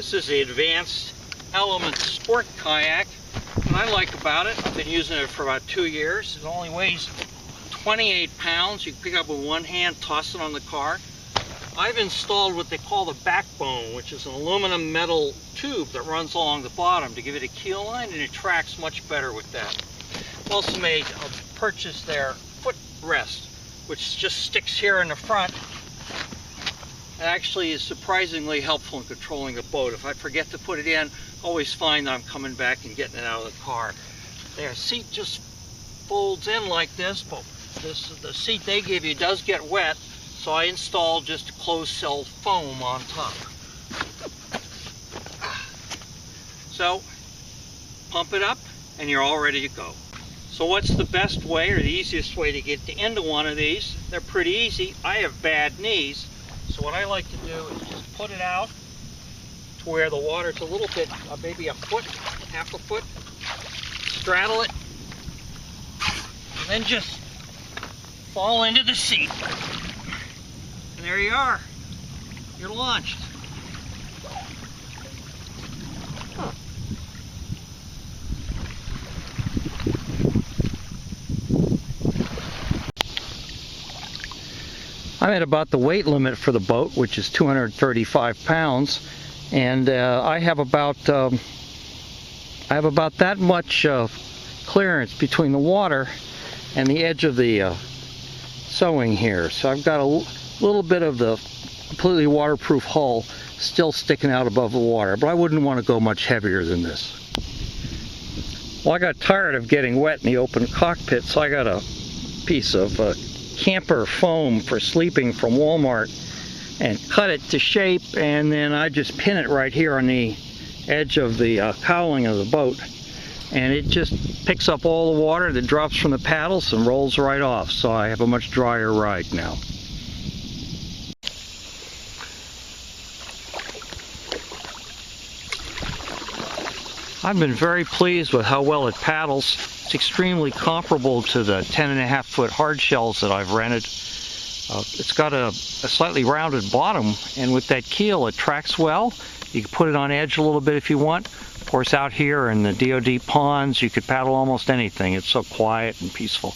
This is the Advanced Elements Sport Kayak. What I like about it, I've been using it for about 2 years. It only weighs 28 pounds. You can pick up with one hand, toss it on the car. I've installed what they call the backbone, which is an aluminum metal tube that runs along the bottom to give it a keel line, and it tracks much better with that. I've also purchased their footrest, which just sticks here in the front. It actually is surprisingly helpful in controlling a boat. If I forget to put it in, I always find that I'm coming back and getting it out of the car. Their seat just folds in like this, but the seat they give you does get wet, so I installed just closed cell foam on top. So, pump it up and you're all ready to go. So what's the best way or the easiest way to get into one of these? They're pretty easy. I have bad knees. So what I like to do is just put it out to where the water's a little bit, maybe a foot, half a foot, straddle it, and then just fall into the seat. And there you are. You're launched. I'm at about the weight limit for the boat, which is 235 pounds, and I have about that much clearance between the water and the edge of the sewing here. So I've got a little bit of the completely waterproof hull still sticking out above the water, but I wouldn't want to go much heavier than this. Well, I got tired of getting wet in the open cockpit, so I got a piece of camper foam for sleeping from Walmart and cut it to shape, and then I just pin it right here on the edge of the cowling of the boat, and it just picks up all the water that drops from the paddles and rolls right off, so I have a much drier ride now. I've been very pleased with how well it paddles. It's extremely comparable to the 10.5 foot hard shells that I've rented. It's got a slightly rounded bottom, and with that keel it tracks well. You can put it on edge a little bit if you want. Of course, out here in the DoD ponds you could paddle almost anything. It's so quiet and peaceful.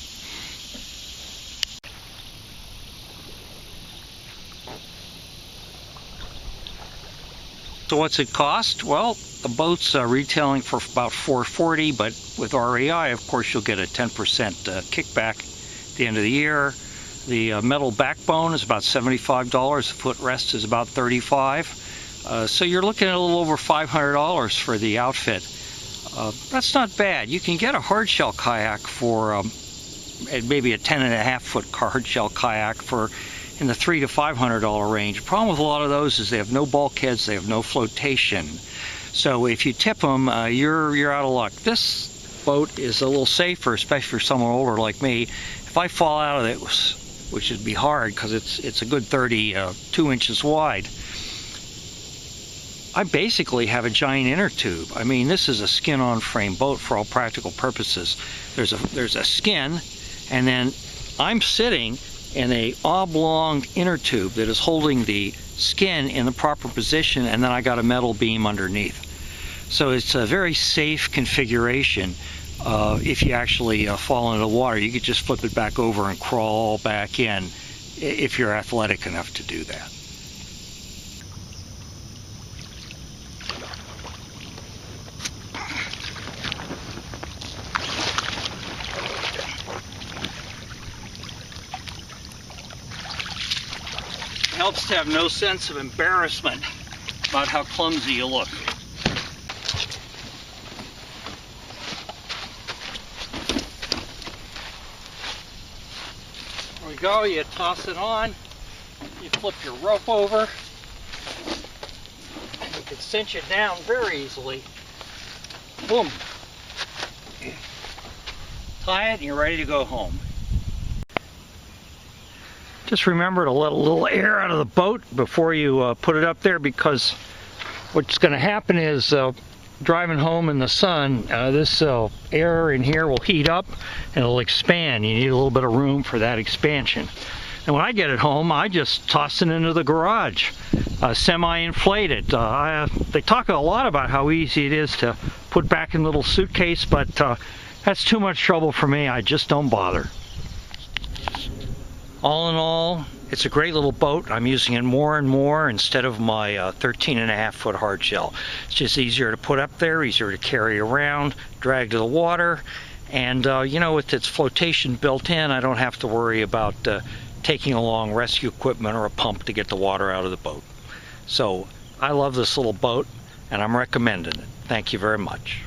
So what's it cost? Well, the boat's retailing for about $440, but with REI, of course, you'll get a 10% kickback at the end of the year. The metal backbone is about $75. The footrest is about $35. So you're looking at a little over $500 for the outfit. That's not bad. You can get a hardshell kayak for maybe a 10.5 foot hardshell kayak for in the $300 to $500 range. The problem with a lot of those is they have no bulkheads, they have no flotation. So if you tip them, you're out of luck. This boat is a little safer, especially for someone older like me. If I fall out of it, which would be hard because it's a good 32 inches wide, I basically have a giant inner tube. I mean, this is a skin-on frame boat for all practical purposes. There's a skin, and then I'm sitting in a oblong inner tube that is holding the skin in the proper position, and then I got a metal beam underneath. So it's a very safe configuration. If you actually fall into the water, you could just flip it back over and crawl back in if you're athletic enough to do that. It helps to have no sense of embarrassment about how clumsy you look. There we go, you toss it on, you flip your rope over, you can cinch it down very easily. Boom. Tie it and you're ready to go home. Just remember to let a little air out of the boat before you put it up there, because what's going to happen is driving home in the sun, this air in here will heat up and it'll expand. You need a little bit of room for that expansion. And when I get it home, I just toss it into the garage, semi-inflated. They talk a lot about how easy it is to put back in a little suitcase, but that's too much trouble for me. I just don't bother. All in all, it's a great little boat. I'm using it more and more instead of my 13.5-foot hard shell. It's just easier to put up there, easier to carry around, drag to the water, and you know, with its flotation built in, I don't have to worry about taking along rescue equipment or a pump to get the water out of the boat. So I love this little boat, and I'm recommending it. Thank you very much.